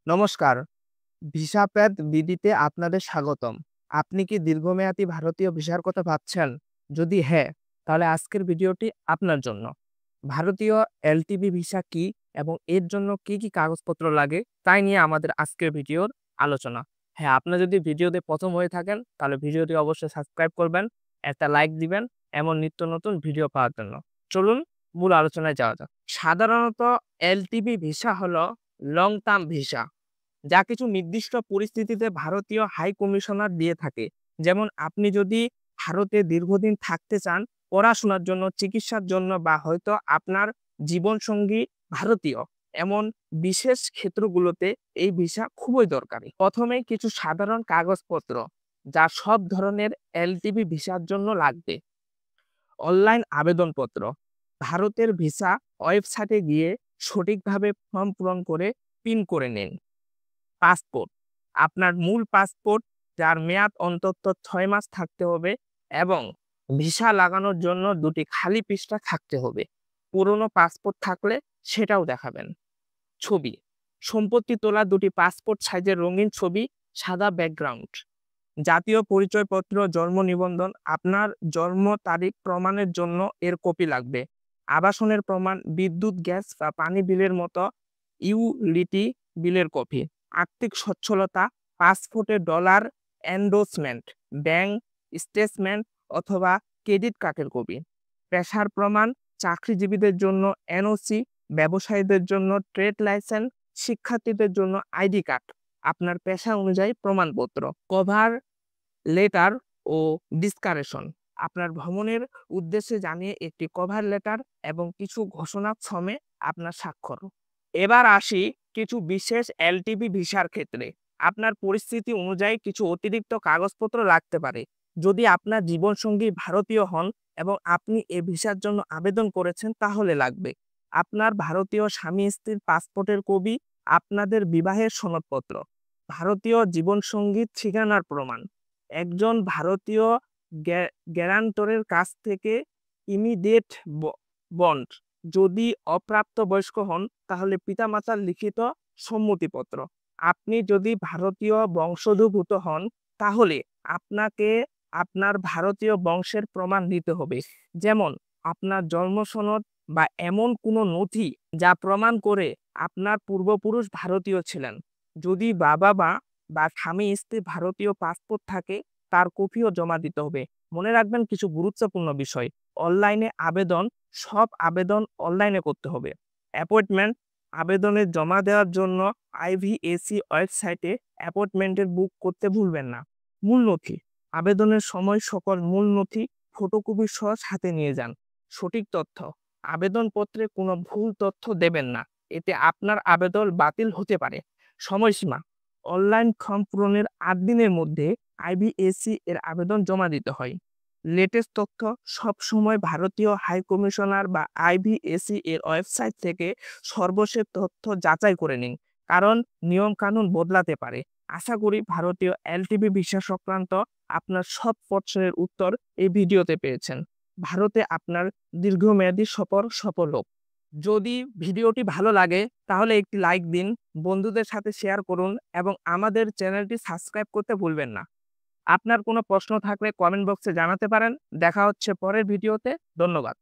নমস্কার। Visa path বিডিতে আপনাদের স্বাগতম। আপনি কি দীর্ঘমেয়াদী ভারতীয় ভিসার কথা ভাবছেন? যদি হ্যাঁ, তাহলে আজকের ভিডিওটি আপনার জন্য। ভারতীয় এলটিভি ভিসা কি এবং এর জন্য কি কাগজপত্র লাগে তাই নিয়ে আমাদের আজকের ভিডিওর আলোচনা। হ্যাঁ, আপনি যদি ভিডিওতে প্রথম হয়ে থাকেন তাহলে ভিডিওটি অবশ্যই সাবস্ক্রাইব করবেন, একটা লাইক দিবেন এমন নিত্য নতুন ভিডিও পাওয়ার জন্য। চলুন মূল আলোচনায় যাওয়া যাক। সাধারণত এলটিভি ভিসা হলো লং টার্ম ভিসা। যা কিছু নির্দিষ্ট পরিস্থিতিতে ভারতীয় হাই কমিশনার দিয়ে থাকে। যেমন আপনি যদি ভারতে দীর্ঘদিন থাকতে চান, পড়াশোনার জন্য, চিকিৎসার জন্য বা হয়তো আপনার জীবনসঙ্গী ভারতীয়, এমন বিশেষ ক্ষেত্রগুলোতে এই ভিসা খুবই দরকারি। প্রথমেই কিছু সাধারণ কাগজপত্র যা সব ধরনের এলটিভি ভিসার জন্য লাগবে। অনলাইন আবেদনপত্র। ভারতের ভিসা ওয়েবসাইটে গিয়ে সঠিকভাবে ফর্ম পূরণ করে পিন করে নিন। পাসপোর্ট, আপনার মূল পাসপোর্ট যার মেয়াদ অন্তত ৬ মাস থাকতে হবে এবং ভিসা লাগানোর জন্য ২টি খালি পৃষ্ঠা থাকতে হবে। পুরনো পাসপোর্ট থাকলে সেটাও দেখাবেন। ছবি, সম্পত্তি তোলা ২টি পাসপোর্ট সাইজের রঙিন ছবি, সাদা ব্যাকগ্রাউন্ড। জাতীয় পরিচয়পত্র, জন্ম নিবন্ধন, আপনার জন্ম তারিখ প্রমাণের জন্য এর কপি লাগবে। আবাসনের প্রমাণ, বিদ্যুৎ, গ্যাস বা পানি বিলের মতো ইউটিলিটি বিলের কপি। আর্থিক সচ্ছলতা, পাসপোর্টে ডলার এন্ডোর্সমেন্ট, ব্যাংক স্টেটমেন্ট অথবা ক্রেডিট কার্ডের কপি। পেশার প্রমাণ, চাকরিজীবীদের জন্য এনওসি, ব্যবসায়ীদের জন্য ট্রেড লাইসেন্স, শিক্ষার্থীদের জন্য আইডি কার্ড, আপনার পেশা অনুযায়ী প্রমাণপত্র। কভার লেটার ও ডিসকারেশন, আপনার ভ্রমণের উদ্দেশ্যে জানিয়ে একটি কভার লেটার এবং কিছু ঘোষণা ফর্মে আপনার স্বাক্ষর। এবার আসি কিছু বিশেষ এলটিভি ভিসার ক্ষেত্রে। আপনার পরিস্থিতি অনুযায়ী কিছু অতিরিক্ত কাগজপত্র লাগতে পারে। যদি আপনার জীবনসঙ্গী ভারতীয় হন এবং আপনি এ ভিসার জন্য আবেদন করেছেন তাহলে লাগবে আপনার ভারতীয় স্বামী স্ত্রীর পাসপোর্টের কপি, আপনাদের বিবাহের সনদপত্র, ভারতীয় জীবনসঙ্গীর ঠিকানার প্রমাণ, একজন ভারতীয় গ্যারান্টরের কাছ থেকে ইমিডিয়েট বন্ড। যদি অপ্রাপ্তবয়স্ক হন তাহলে পিতামাতার লিখিত সম্মতিপত্র। আপনি যদি ভারতীয় বংশোদ্ভূত হন তাহলে আপনাকে আপনার ভারতীয় বংশের প্রমাণ দিতে হবে, যেমন আপনার জন্ম সনদ বা এমন কোনো নথি যা প্রমাণ করে আপনার পূর্বপুরুষ ভারতীয় ছিলেন। যদি বা স্বামী স্ত্রী ভারতীয় পাসপোর্ট থাকে তার কপিও জমা দিতে হবে। মনে রাখবেন কিছু গুরুত্বপূর্ণ বিষয়। অনলাইনে আবেদন, সব আবেদন অনলাইনে করতে হবে। অ্যাপয়েন্টমেন্ট, আবেদনের জমা দেওয়ার জন্য আইভিএসি ওয়েবসাইটে অ্যাপয়েন্টমেন্টের বুক করতে ভুলবেন না। মূল নথি, আবেদনের সময় সকল মূল নথি ফটোকপি সহ সাথে নিয়ে যান। সঠিক তথ্য, আবেদনপত্রে কোনো ভুল তথ্য দেবেন না, এতে আপনার আবেদন বাতিল হতে পারে। সময়সীমা, অনলাইন ফর্ম পূরণের ৮ দিনের মধ্যে আইভিএসি এর আবেদন জমা দিতে হয়। লেটেস্ট তথ্য, সবসময় ভারতীয় হাই কমিশনার বা আইভিএসি এর ওয়েবসাইট থেকে সর্বশেষ তথ্য যাচাই করে নিন, কারণ নিয়ম কানুন বদলাতে পারে। আশা করি ভারতীয় এলটিভি ভিসা সংক্রান্ত আপনার সব প্রশ্নের উত্তর এই ভিডিওতে পেয়েছেন। ভারতে আপনার দীর্ঘমেয়াদী সফর সফল হোক। যদি ভিডিওটি ভালো লাগে তাহলে একটি লাইক দিন, বন্ধুদের সাথে শেয়ার করুন এবং আমাদের চ্যানেলটি সাবস্ক্রাইব করতে ভুলবেন না। আপনার কোনো প্রশ্ন থাকলে কমেন্ট বক্সে জানাতে পারেন। দেখা হচ্ছে পরের ভিডিওতে। ধন্যবাদ।